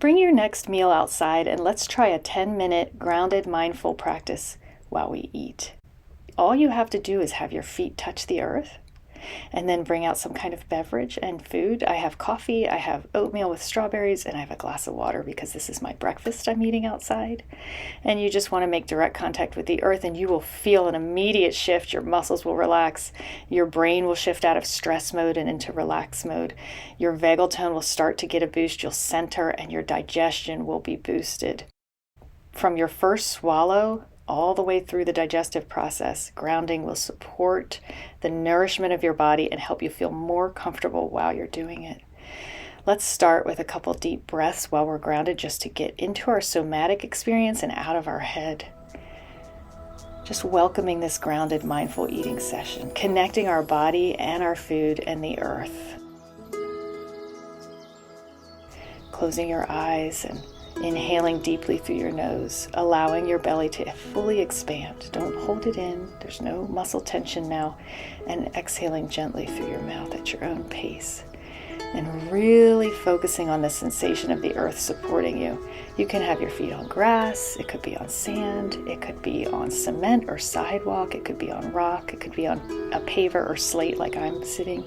Bring your next meal outside and let's try a 10-minute grounded mindful practice while we eat. All you have to do is have your feet touch the earth and then bring out some kind of beverage and food. I have coffee, I have oatmeal with strawberries, and I have a glass of water because this is my breakfast I'm eating outside. And you just want to make direct contact with the earth and you will feel an immediate shift. Your muscles will relax. Your brain will shift out of stress mode and into relax mode. Your vagal tone will start to get a boost. You'll center and your digestion will be boosted. From your first swallow all the way through the digestive process, grounding will support the nourishment of your body and help you feel more comfortable while you're doing it. Let's start with a couple deep breaths while we're grounded, just to get into our somatic experience and out of our head. Just welcoming this grounded, mindful eating session, connecting our body and our food and the earth. Closing your eyes and inhaling deeply through your nose, allowing your belly to fully expand. Don't hold it in. There's no muscle tension now. And exhaling gently through your mouth at your own pace. And really focusing on the sensation of the earth supporting you. You can have your feet on grass. It could be on sand. It could be on cement or sidewalk. It could be on rock. It could be on a paver or slate like I'm sitting.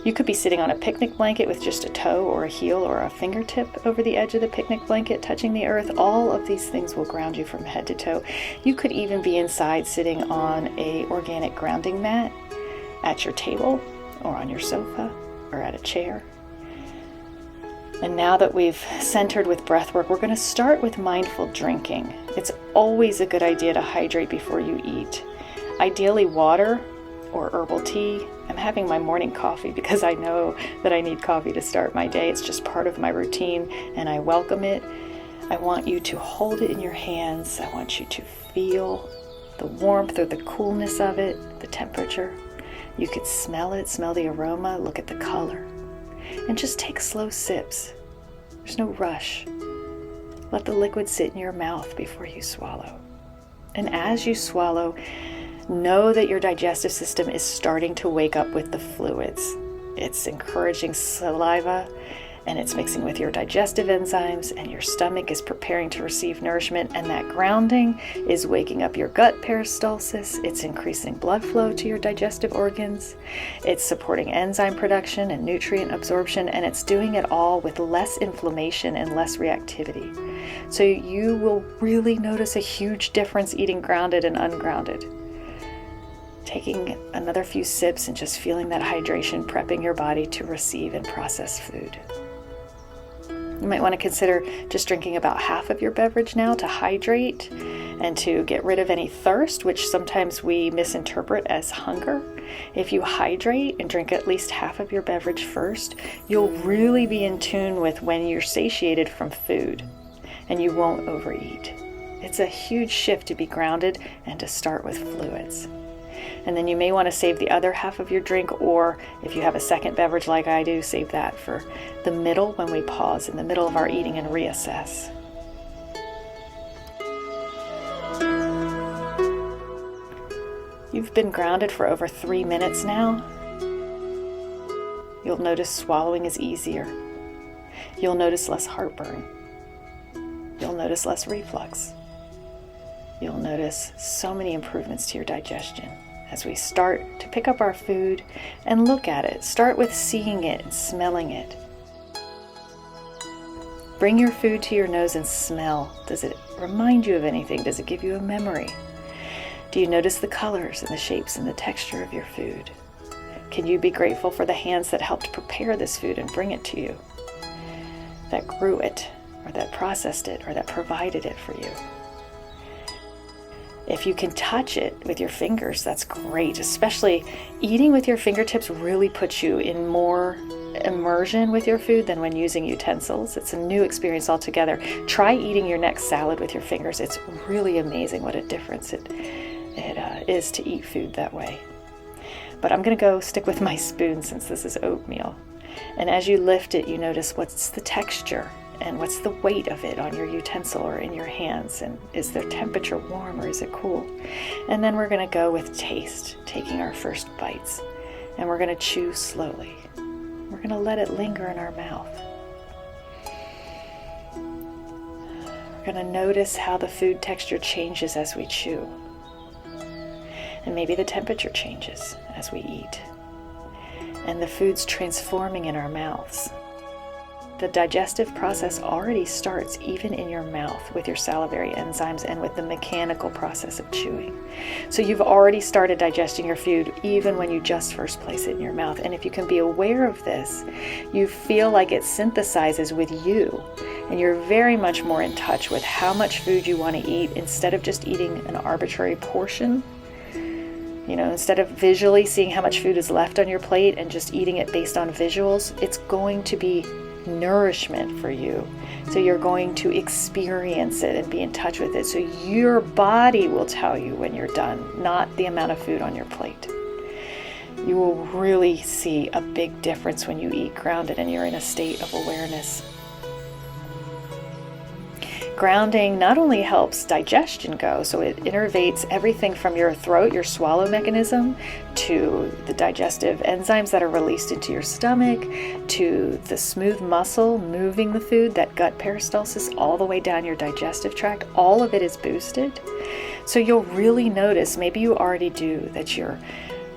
You could be sitting on a picnic blanket with just a toe or a heel or a fingertip over the edge of the picnic blanket touching the earth. All of these things will ground you from head to toe. You could even be inside sitting on a organic grounding mat at your table or on your sofa or at a chair. And now that we've centered with breath work, we're going to start with mindful drinking. It's always a good idea to hydrate before you eat. Ideally water or herbal tea. I'm having my morning coffee because I know that I need coffee to start my day. It's just part of my routine and I welcome it. I want you to hold it in your hands. I want you to feel the warmth or the coolness of it, the temperature. You could smell it, smell the aroma, look at the color. And just take slow sips. There's no rush. Let the liquid sit in your mouth before you swallow. And as you swallow, know that your digestive system is starting to wake up with the fluids. It's encouraging saliva and it's mixing with your digestive enzymes, and your stomach is preparing to receive nourishment, and that grounding is waking up your gut peristalsis. It's increasing blood flow to your digestive organs. It's supporting enzyme production and nutrient absorption, and it's doing it all with less inflammation and less reactivity. So you will really notice a huge difference eating grounded and ungrounded. Taking another few sips and just feeling that hydration, prepping your body to receive and process food. You might want to consider just drinking about half of your beverage now to hydrate and to get rid of any thirst, which sometimes we misinterpret as hunger. If you hydrate and drink at least half of your beverage first, you'll really be in tune with when you're satiated from food and you won't overeat. It's a huge shift to be grounded and to start with fluids. And then you may want to save the other half of your drink, or if you have a second beverage like I do, save that for the middle when we pause in the middle of our eating and reassess. You've been grounded for over 3 minutes now. You'll notice swallowing is easier. You'll notice less heartburn. You'll notice less reflux. You'll notice so many improvements to your digestion as we start to pick up our food and look at it. Start with seeing it and smelling it. Bring your food to your nose and smell. Does it remind you of anything? Does it give you a memory? Do you notice the colors and the shapes and the texture of your food? Can you be grateful for the hands that helped prepare this food and bring it to you? That grew it, or that processed it, or that provided it for you? If you can touch it with your fingers, that's great. Especially eating with your fingertips really puts you in more immersion with your food than when using utensils. It's a new experience altogether. Try eating your next salad with your fingers. It's really amazing what a difference it is to eat food that way. But I'm going to go stick with my spoon since this is oatmeal. And as you lift it, you notice what's the texture and what's the weight of it on your utensil or in your hands, and is the temperature warm or is it cool? And then we're going to go with taste, taking our first bites, and we're going to chew slowly. We're going to let it linger in our mouth. going to notice how the food texture changes as we chew. And maybe the temperature changes as we eat. And the food's transforming in our mouths. The digestive process already starts even in your mouth with your salivary enzymes and with the mechanical process of chewing. So you've already started digesting your food even when you just first place it in your mouth. And if you can be aware of this, you feel like it synthesizes with you. And you're very much more in touch with how much food you want to eat instead of just eating an arbitrary portion. Instead of visually seeing how much food is left on your plate and just eating it based on visuals, it's going to be nourishment for you. So you're going to experience it and be in touch with it. So your body will tell you when you're done, not the amount of food on your plate. You will really see a big difference when you eat grounded and you're in a state of awareness. Grounding not only helps digestion go, so it innervates everything from your throat, your swallow mechanism, to the digestive enzymes that are released into your stomach, to the smooth muscle moving the food, that gut peristalsis, all the way down your digestive tract. All of it is boosted. So you'll really notice, maybe you already do, that you're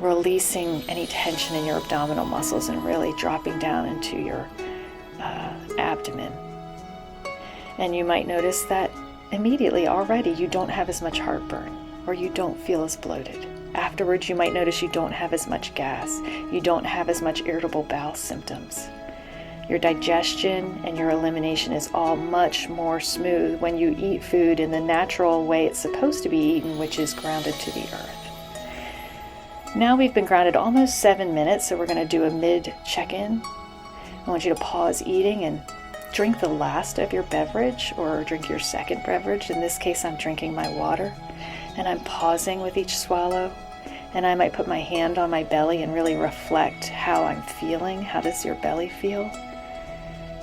releasing any tension in your abdominal muscles and really dropping down into your abdomen. And you might notice that immediately already you don't have as much heartburn, or you don't feel as bloated. Afterwards, you might notice you don't have as much gas. You don't have as much irritable bowel symptoms. Your digestion and your elimination is all much more smooth when you eat food in the natural way it's supposed to be eaten, which is grounded to the earth. Now we've been grounded almost 7 minutes, so we're going to do a mid check-in. I want you to pause eating and drink the last of your beverage, or drink your second beverage. In this case, I'm drinking my water, and I'm pausing with each swallow. And I might put my hand on my belly and really reflect how I'm feeling. How does your belly feel?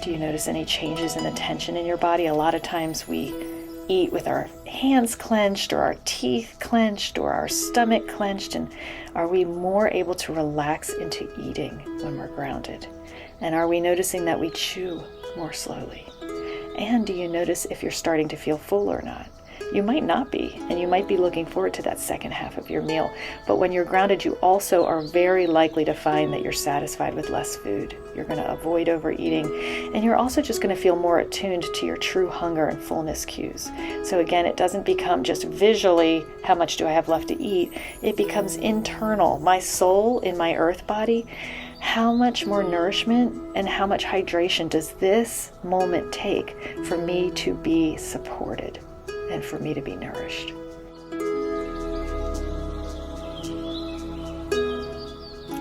Do you notice any changes in the tension in your body? A lot of times we eat with our hands clenched, or our teeth clenched, or our stomach clenched. And are we more able to relax into eating when we're grounded? And are we noticing that we chew more slowly? And do you notice if you're starting to feel full or not? You might not be, and you might be looking forward to that second half of your meal. But when you're grounded, you also are very likely to find that you're satisfied with less food. You're going to avoid overeating, and you're also just going to feel more attuned to your true hunger and fullness cues. So again, it doesn't become just visually, how much do I have left to eat? It becomes internal. My soul in my earth body, how much more nourishment and how much hydration does this moment take for me to be supported and for me to be nourished?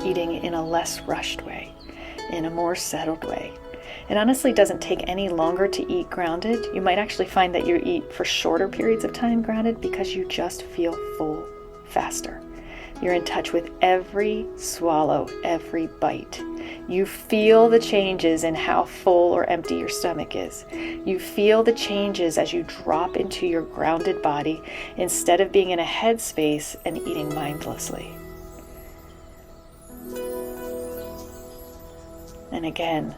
Eating in a less rushed way, in a more settled way. It honestly doesn't take any longer to eat grounded. You might actually find that you eat for shorter periods of time grounded because you just feel full faster. You're in touch with every swallow, every bite. You feel the changes in how full or empty your stomach is. You feel the changes as you drop into your grounded body instead of being in a headspace and eating mindlessly. And again,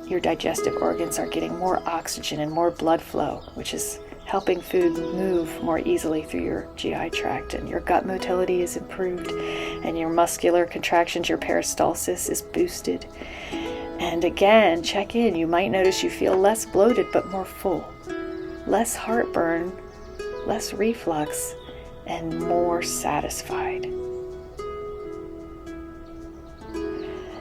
your digestive organs are getting more oxygen and more blood flow, which is helping food move more easily through your GI tract, and your gut motility is improved, and your muscular contractions, your peristalsis is boosted. And again, check in. You might notice you feel less bloated but more full, less heartburn, less reflux, and more satisfied.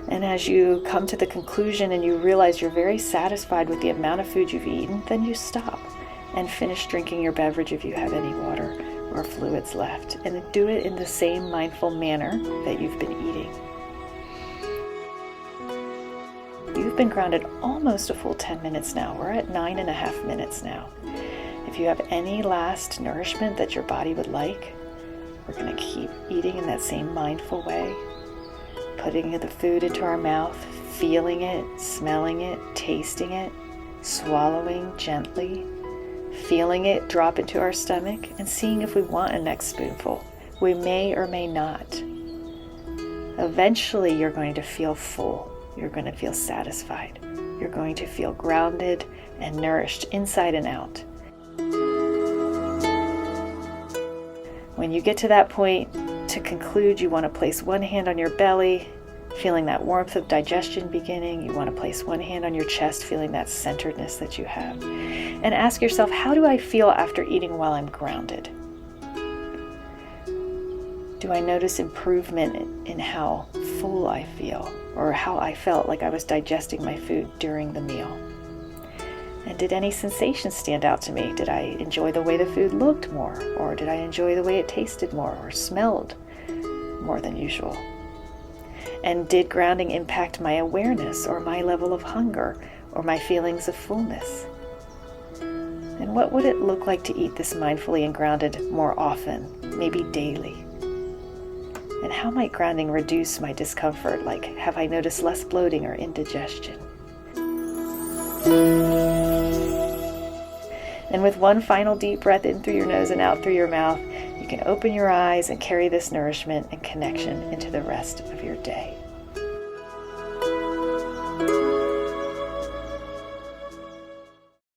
And as you come to the conclusion and you realize you're very satisfied with the amount of food you've eaten, then you stop and finish drinking your beverage if you have any water or fluids left. And do it in the same mindful manner that you've been eating. You've been grounded almost a full 10 minutes now. We're at 9.5 minutes now. If you have any last nourishment that your body would like, we're going to keep eating in that same mindful way. Putting the food into our mouth, feeling it, smelling it, tasting it, swallowing gently, feeling it drop into our stomach, and seeing if we want a next spoonful. We may or may not. Eventually, you're going to feel full. You're going to feel satisfied. You're going to feel grounded and nourished inside and out. When you get to that point, to conclude, you want to place one hand on your belly, feeling that warmth of digestion beginning. You want to place one hand on your chest, feeling that centeredness that you have. And ask yourself, how do I feel after eating while I'm grounded? Do I notice improvement in how full I feel, or how I felt like I was digesting my food during the meal? And did any sensations stand out to me? Did I enjoy the way the food looked more? Or did I enjoy the way it tasted more or smelled more than usual? And did grounding impact my awareness or my level of hunger or my feelings of fullness? And what would it look like to eat this mindfully and grounded more often, maybe daily? And how might grounding reduce my discomfort? Like, have I noticed less bloating or indigestion? And with one final deep breath in through your nose and out through your mouth, you can open your eyes and carry this nourishment and connection into the rest of your day.